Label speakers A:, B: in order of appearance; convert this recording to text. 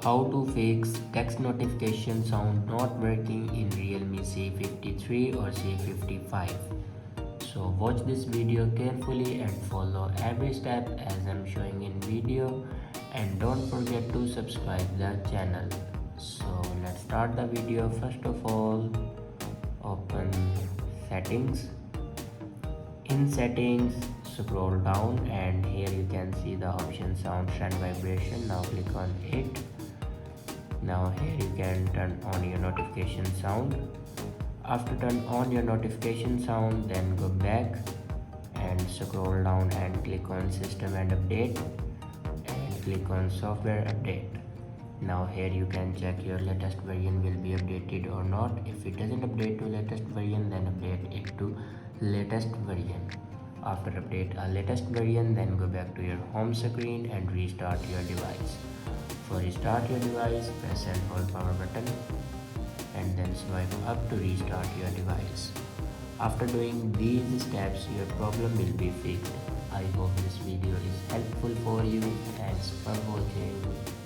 A: How to fix text notification sound not working in Realme C53 or C55. So watch this video carefully and follow every step as I'm showing in video, and don't forget to subscribe the channel. So let's start the video. First of all, open settings. In settings, scroll down and here you can see the option sound and vibration. Now click on it. Now here you can turn on your notification sound. After turn on your notification sound, then go back and scroll down and click on system and update and click on software update. Now here you can check your latest version will be updated or not. If it doesn't update to latest version, then update it to latest version. After update a latest version, then go back to your home screen and restart your device. For restart your device, press and hold power button and then swipe up to restart your device. After doing these steps, your problem will be fixed. I hope this video is helpful for you. Thanks for watching.